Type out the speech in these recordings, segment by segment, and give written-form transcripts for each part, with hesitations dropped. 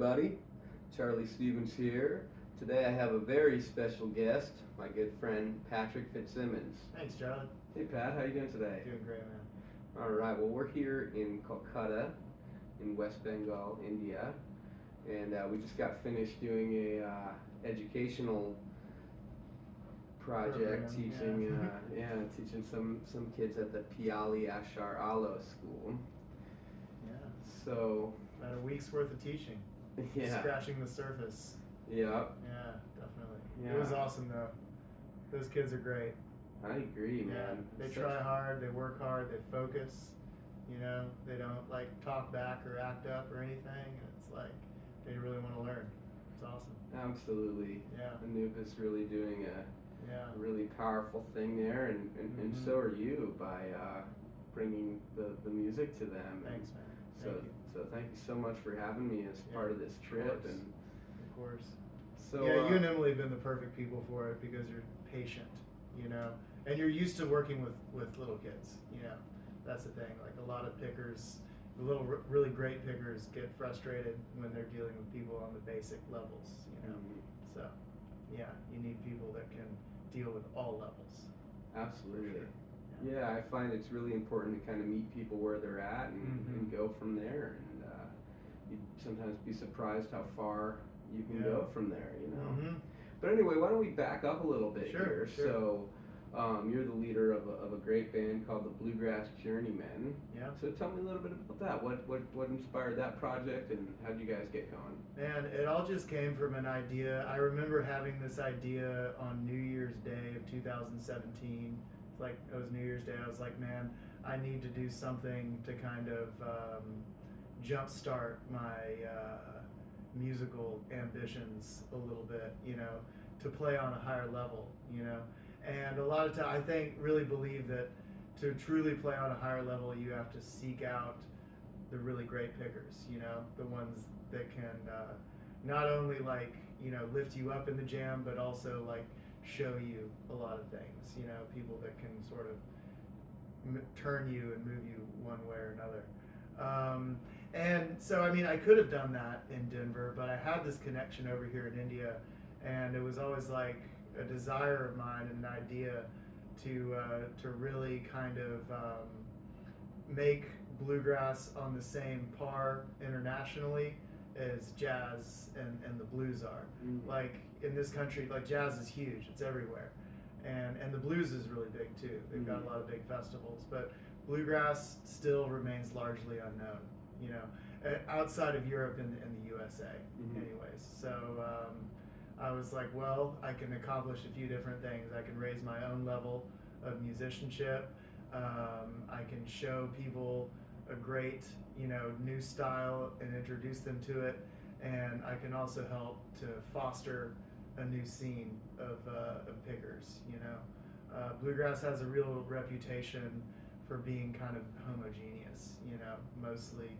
everybody. Charlie Stevens here. Today I have a very special guest, my good friend Patrick Fitzsimons. Thanks, Charlie. Hey Pat, how you doing today? Doing great, man. All right. Well, we're here in Kolkata, in West Bengal, India, and we just got finished doing a educational project, Program, teaching teaching some kids at the Piali Ashar Alo school. Yeah. So About a week's worth of teaching. yeah, Scratching the surface. yeah, Yeah, definitely. Yeah. It was awesome, though. Those kids are great. I agree, Yeah. man. They Such- try hard, they work hard, they focus. You know, they don't like talk back or act up or anything. It's like they really want to learn. It's awesome. Absolutely. Yeah. Anubis really doing Yeah. a really powerful thing there, and Mhm. so are you by bringing the music to them. Thanks, man. So Thank you. so thank you so much for having me as Yeah, part of this trip. course. And Of course. so Yeah, you and Emily have been the perfect people for it because you're patient, you know, and you're used to working with little kids, you know. That's the thing. Like a lot of pickers, the little really great pickers get frustrated when they're dealing with people on the basic levels, you know. Mhm. So, yeah, you need people that can deal with all levels. Absolutely. For sure. Yeah, I find it's really important to kind of meet people where they're at and Mhm. go from there. And you'd sometimes be surprised how far you can Yeah. go from there, you know. Mhm. But anyway, why don't we back up a little bit Sure, here? sure. So, you're the leader of a great band called the Bluegrass Journeymen. Yeah. So tell me a little bit about that. What inspired that project, and how did you guys get going? Man, it all just came from an idea. I remember having this idea on New Year's Day of 2017. It's like it was New Year's Day. I was like, man, I need to do something to kind of jumpstart my musical ambitions a little bit, you know, to play on a higher level, you know. And a lot of time, I really believe that to truly play on a higher level, you have to seek out the really great pickers, you know, the ones that can not only like, you know, lift you up in the jam, but also like show you a lot of things, you know, people that can sort of turn you and move you one way or another. And so, I mean, I could have done that in Denver, but I had this connection over here in India, and it was always like a desire of mine and an idea to really kind of make bluegrass on the same par internationally as jazz and the blues are. Mhm. Like in this country, like jazz is huge; it's everywhere, and the blues is really big too. They've got a lot of big festivals, but bluegrass still remains largely unknown. You know, outside of Europe and the USA, anyways. So I was like, well, I can accomplish a few different things. I can raise my own level of musicianship. I can show people a great, you know, new style and introduce them to it. And I can also help to foster a new scene of pickers, you know. Bluegrass has a real reputation for being kind of homogeneous, you know, mostly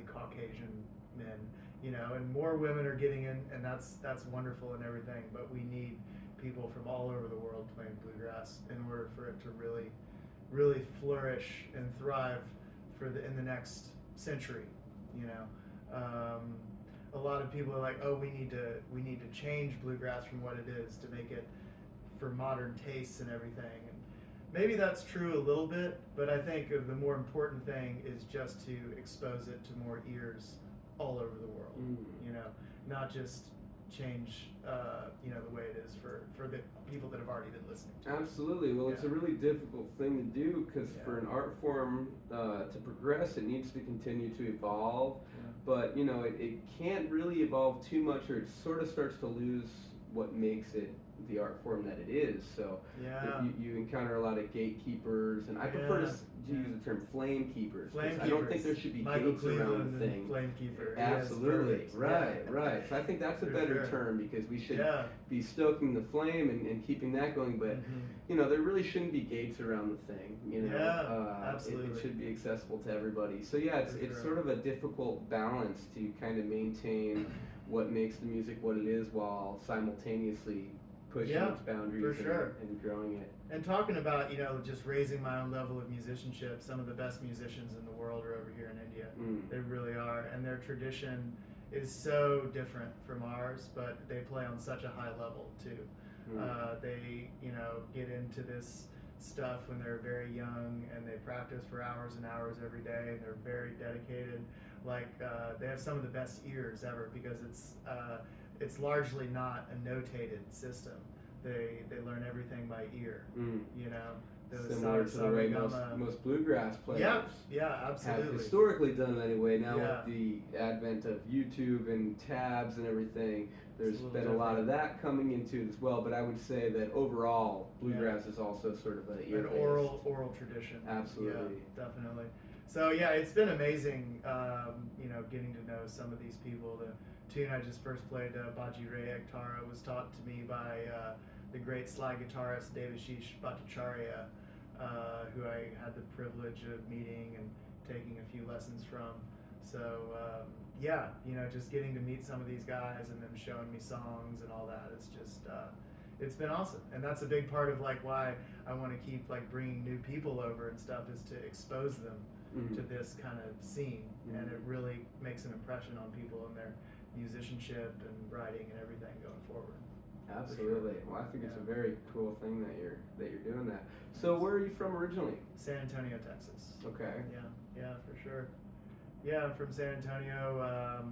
Caucasian men, you know, and more women are getting in, and that's wonderful and everything, but we need people from all over the world playing bluegrass in order for it to really flourish and thrive in the next century, you know. A lot of people are like, oh, we need to change bluegrass from what it is to make it for modern tastes and everything. And maybe that's true a little bit, but I think the more important thing is just to expose it to more ears all over the world. You know, not just change, you know, the way it is for the people that have already been listening to it. Absolutely. Well, it's a really difficult thing to do because for an art form to progress, it needs to continue to evolve. Yeah. But you know, it can't really evolve too much, or it sort of starts to lose what makes it the art form that it is. So you encounter a lot of gatekeepers, and I prefer to use the term flame keepers. I don't think there should be Michael gates around the thing. Flame keeper. Absolutely, Yes, right. So I think that's a better term, because we should be stoking the flame and keeping that going. But you know, there really shouldn't be gates around the thing. You know, absolutely. It should be accessible to everybody. So yeah, it's sort of a difficult balance to kind of maintain what makes the music what it is while simultaneously pushing its boundaries for sure. and growing it. And talking about, just raising my own level of musicianship, some of the best musicians in the world are over here in India. They really are. And their tradition is so different from ours, but they play on such a high level too. They, get into this stuff when they're very young, and they practice for hours and hours every day, and they're very dedicated. They have some of the best ears ever, because it's largely not a notated system. They learn everything by ear. Similar to the way most bluegrass players absolutely. have historically done it anyway. Now with the advent of YouTube and tabs and everything, there's been a lot of that coming into it as well. But I would say that overall, bluegrass is also sort of an oral tradition. Absolutely. Yeah, definitely. So it's been amazing, getting to know some of these people. The tune I just first played, Baji Ray Ektara, was taught to me by the great slide guitarist Devashish Bhattacharya, who I had the privilege of meeting and taking a few lessons from. So just getting to meet some of these guys and them showing me songs and all that, it's just it's been awesome. And that's a big part of why I want to keep bringing new people over and stuff, is to expose them to this kind of scene, and it really makes an impression on people in their musicianship and writing and everything going forward. Absolutely. Well, I think it's a very cool thing that you're doing that. So where are you from originally? San Antonio, Texas. Okay. Yeah, for sure. Yeah, I'm from San Antonio.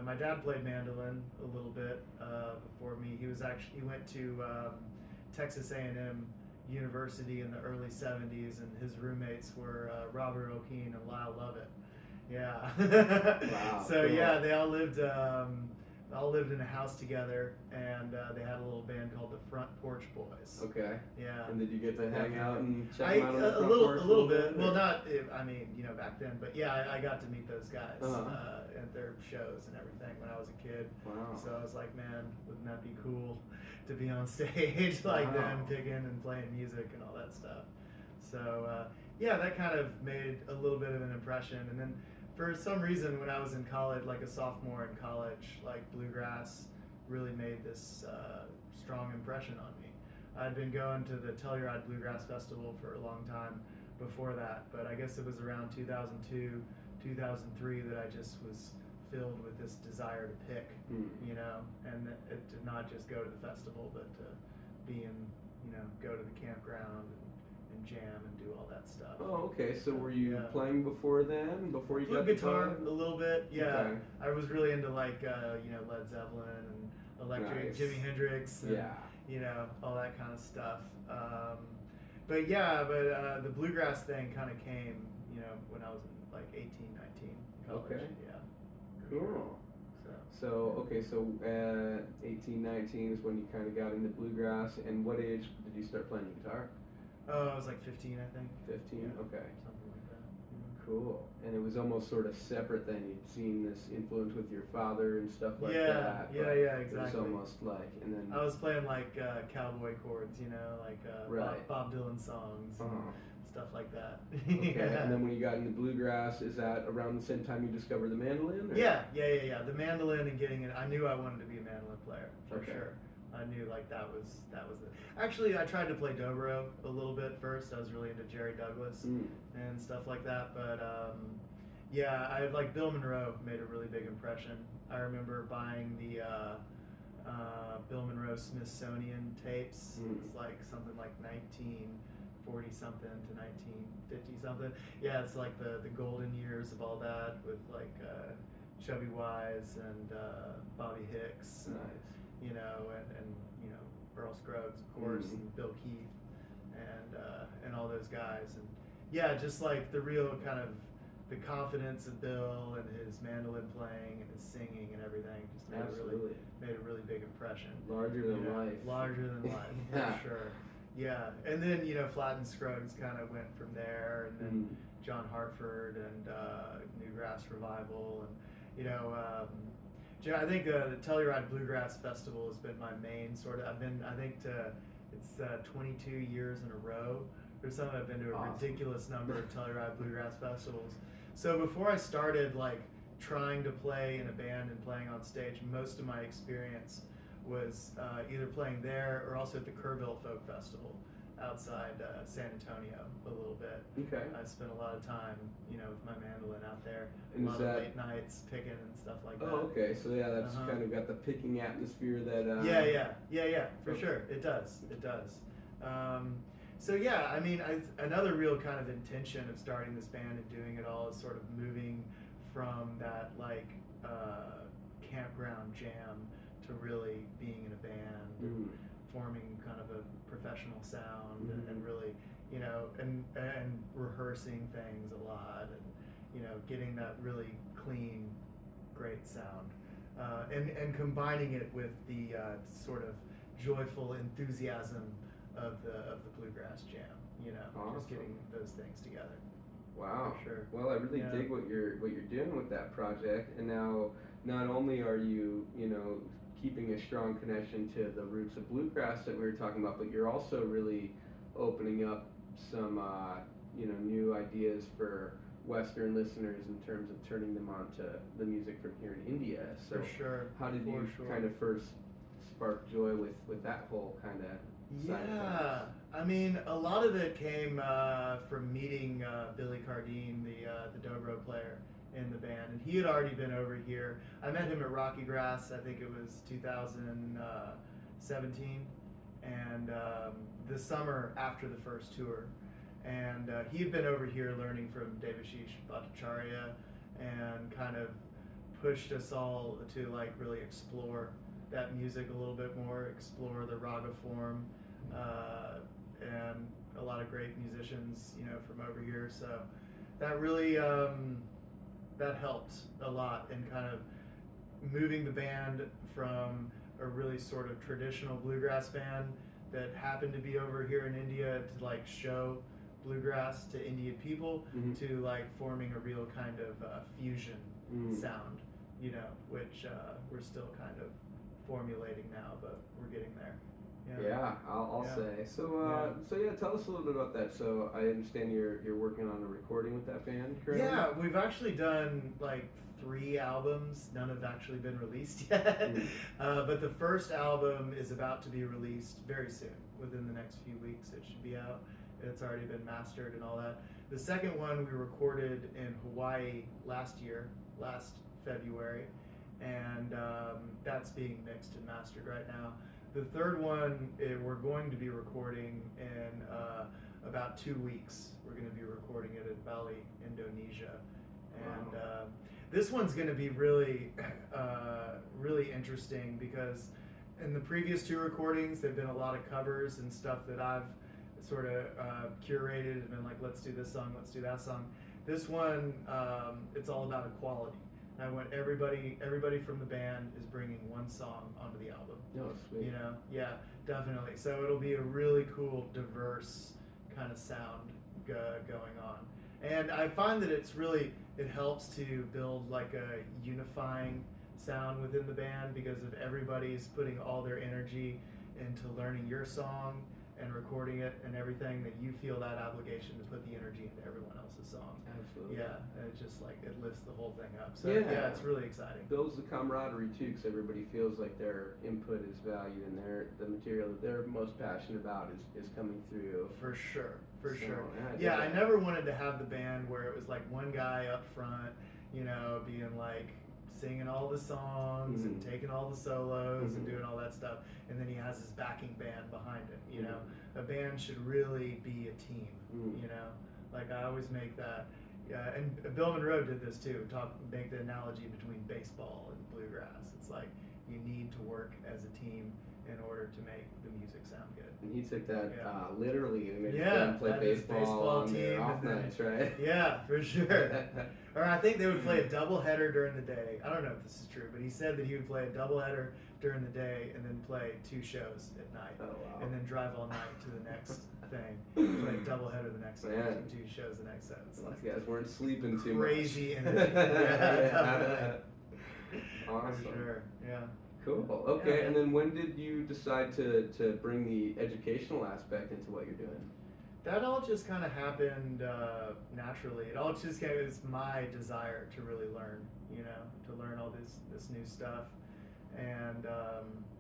My dad played mandolin a little bit before me. He went to Texas A&M University in the early 70s, and his roommates were Robert O'Keen and Lyle Lovett. Yeah. Wow. So cool. they all lived in a house together, and they had a little band called the Front Porch Boys. Okay. Yeah. And did you get to hang out and check them out on the front porch a little bit? Well, not, back then, but I got to meet those guys at their shows and everything when I was a kid. Wow. So I was like, man, wouldn't that be cool to be on stage them, picking and playing music and all that stuff. So that kind of made a little bit of an impression. And then for some reason, when I was in college, like a sophomore in college, bluegrass really made this strong impression on me. I'd been going to the Telluride Bluegrass Festival for a long time before that, but I guess it was around 2002, 2003 that I just was filled with this desire to pick, and it to not just go to the festival, but to be in, go to the campground and jam and do all that stuff. Oh, okay. So were you playing before then? Before you got guitar a little bit? Yeah. Okay. I was really into Led Zeppelin and electric, Jimi Hendrix, and, all that kind of stuff. But the bluegrass thing kind of came, when I was in 18, 19 college. Okay. Yeah. Cool. So 18, 19 is when you kind of got into bluegrass. And what age did you start playing the guitar? Oh, I was 15, I think. 15? Yeah, okay. Something like that. Cool. And it was almost sort of separate then. You'd seen this influence with your father and stuff like that. Yeah, exactly. It was almost and then... I was playing cowboy chords, right. Bob Dylan songs, and stuff like that. Okay, and then when you got into bluegrass, is that around the same time you discovered the mandolin? Or? Yeah. The mandolin and getting it, I knew I wanted to be a mandolin player, for sure. I knew that was it. Actually, I tried to play dobro a little bit first. I was really into Jerry Douglas and stuff like that. But Bill Monroe made a really big impression. I remember buying the Bill Monroe Smithsonian tapes. It's something like 1940 something to 1950 something. Yeah, it's the golden years of all that with Chubby Wise and Bobby Hicks. Nice. And Earl Scruggs, of course, and Bill Keith, and all those guys, and just the real kind of the confidence of Bill and his mandolin playing and his singing and everything just made a really big impression. Larger than life. Larger than life, for sure. Yeah, and then Flatt and Scruggs kind of went from there, and then John Hartford and Newgrass Revival, and I think the Telluride Bluegrass Festival has been my main sort of. I've been, I think, it's 22 years in a row or something. I've been to a ridiculous number of Telluride Bluegrass festivals. So before I started trying to play in a band and playing on stage, most of my experience was either playing there or also at the Kerrville Folk Festival outside San Antonio a little bit. Okay. I spent a lot of time, with my mandolin out there. And a lot of late nights picking and stuff like that. Oh, okay. So yeah, that's kind of got the picking atmosphere that. Yeah, for sure. It does. So yeah, I mean, another real kind of intention of starting this band and doing it all is sort of moving from that like campground jam to really being in a band and forming kind of a professional sound and really, and rehearsing things a lot and, getting that really clean, great sound. And combining it with the sort of joyful enthusiasm of the bluegrass jam, awesome. Just getting those things together. Wow. For sure. Well, I really dig what you're doing with that project, and now not only are you keeping a strong connection to the roots of bluegrass that we were talking about, but you're also really opening up some new ideas for Western listeners in terms of turning them on to the music from here in India. So for sure. How did you kind of first spark joy with that whole kind of side of things? I mean, a lot of it came from meeting Billy Cardine, the dobro player in the band, and he had already been over here. I met him at Rocky Grass, I think it was 2017, and the summer after the first tour. And he had been over here learning from Devashish Bhattacharya and kind of pushed us all to like really explore that music a little bit more, explore the raga form, and a lot of great musicians, from over here. So that really, that helped a lot in kind of moving the band from a really sort of traditional bluegrass band that happened to be over here in India to like show bluegrass to Indian people to like forming a real kind of fusion sound, which we're still kind of formulating now, but we're getting there. Yeah, I'll say. So tell us a little bit about that. So I understand you're working on a recording with that band currently? Yeah, we've actually done like 3 albums. None have actually been released yet. But the first album is about to be released very soon. Within the next few weeks it should be out. It's already been mastered and all that. The second one we recorded in Hawaii last February, and that's being mixed and mastered right now. The third one we're going to be recording in about 2 weeks. We're going to be recording it in Bali, Indonesia. And this one's going to be really, really interesting because in the previous 2 recordings, there've been a lot of covers and stuff that I've sort of curated and been like, let's do this song, let's do that song. This one, it's all about equality. I want everybody from the band is bringing one song onto the album. Oh, sweet. Yeah, definitely. So it'll be a really cool, diverse kind of sound going on. And I find that it helps to build like a unifying sound within the band because if everybody's putting all their energy into learning your song and recording it and everything, that you feel that obligation to put the energy into everyone else's song. Absolutely. Yeah, and it just like, it lifts the whole thing up. So yeah, it's really exciting. Builds the camaraderie too, because everybody feels like their input is valued and the material that they're most passionate about is coming through. For sure. Yeah, I never wanted to have the band where it was like one guy up front, being like, singing all the songs and taking all the solos and doing all that stuff, and then he has his backing band behind him. A band should really be a team. Like I always make that. Yeah, and Bill Monroe did this too. Make the analogy between baseball and bluegrass. It's like you need to work as a team in order to make the music sound good. And he took that literally and made them play baseball on their off nights, right? Yeah, for sure. Or I think they would play a doubleheader during the day. I don't know if this is true, but he said that he would play a doubleheader during the day and then play 2 shows at night. Oh, wow. And then drive all night to the next thing. Play a doubleheader the next day and 2 shows the next set. It's like these guys weren't sleeping too much. Crazy energy. Yeah. Awesome. For sure. Yeah. Cool. Okay, and then when did you decide to bring the educational aspect into what you're doing? That all just kind of happened naturally. It all just it was my desire to really learn, to learn all this new stuff. and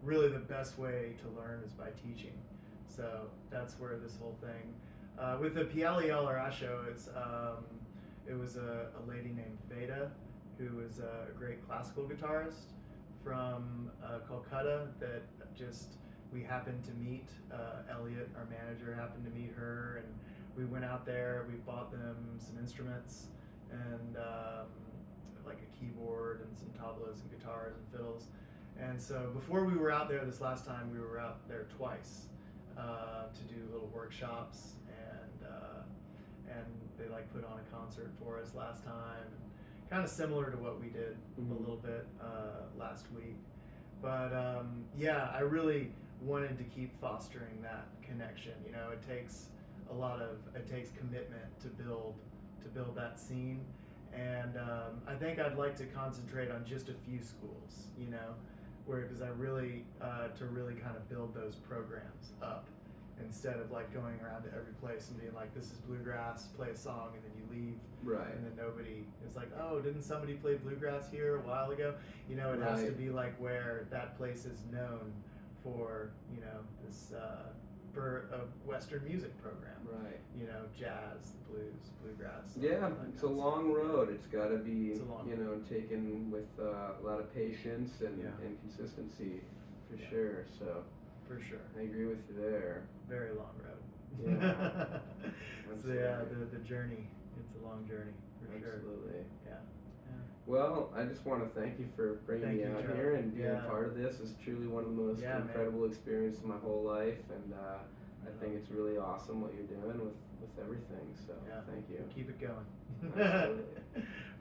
really the best way to learn is by teaching. So that's where this whole thing with the Pialiel Arasho, it was a lady named Veda, who was a great classical guitarist from Kolkata that just we happened to meet. Elliot, our manager, happened to meet her, and we went out there. We bought them some instruments and like a keyboard and some tablas and guitars and fiddles. And so before we were out there this last time, we were out there twice to do little workshops, and they like put on a concert for us last time, kind of similar to what we did a little bit last week. But yeah, I really wanted to keep fostering that connection. You know, it takes commitment to build that scene, and I think I'd like to concentrate on just a few schools. You know, because I really to really kind of build those programs up, instead of like going around to every place and being like, this is bluegrass, play a song, and then you leave. Right. And then nobody is like, oh, didn't somebody play bluegrass here a while ago? You know, it has to be like where that place is known for, you know, this for a Western music program. Right. You know, jazz, blues, bluegrass. Yeah, it's a long road. It's got to be, you know, taken with a lot of patience and consistency, for sure. So. For sure. I agree with you there. Very long road. Yeah. So yeah, the journey. It's a long journey, for sure. Absolutely. Yeah. Well, I just want to thank you for bringing me out here and being part of this. It's truly one of the most incredible experiences of my whole life, and I think it's really awesome what you're doing with everything. So thank you. Keep it going. Absolutely.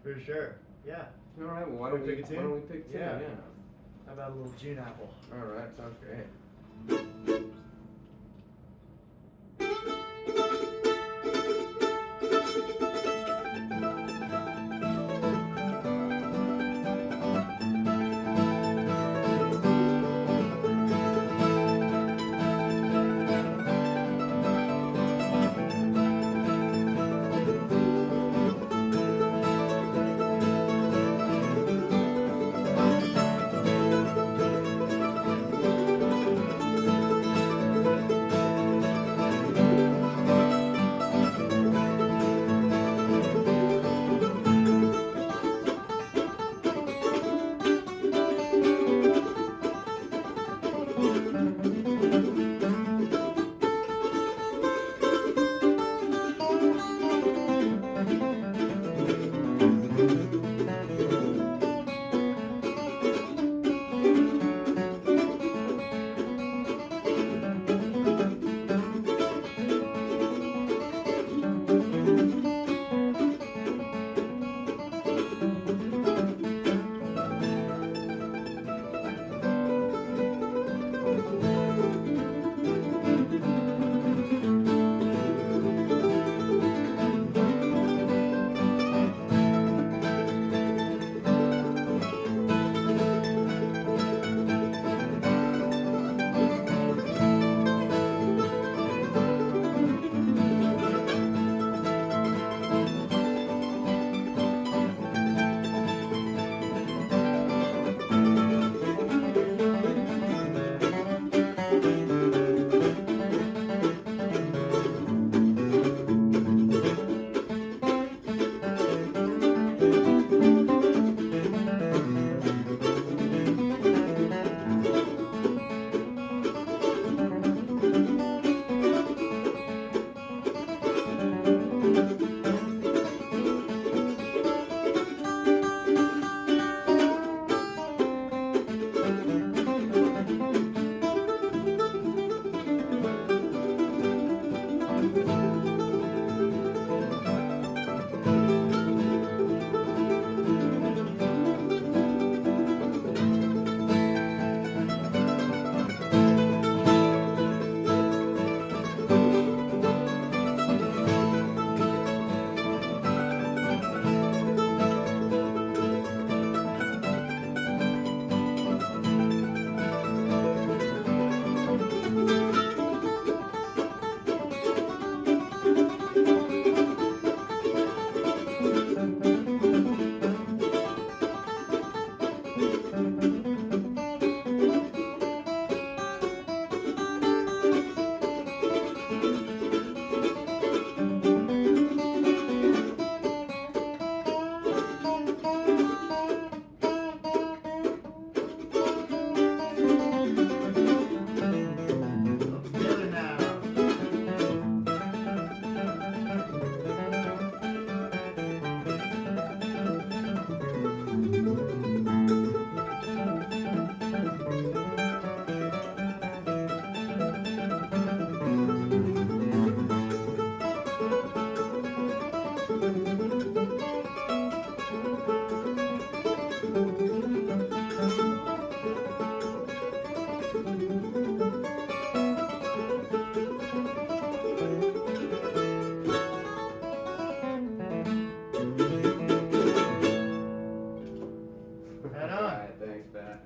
For sure. Yeah. All right. Well, why don't we pick a tune? Yeah. How about a little June apple? All right. Sounds great.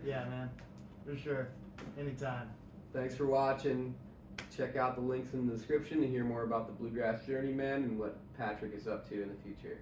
Yeah, man. For sure. Anytime. Thanks for watching. Check out the links in the description to hear more about the Bluegrass Journeymen and what Patrick is up to in the future.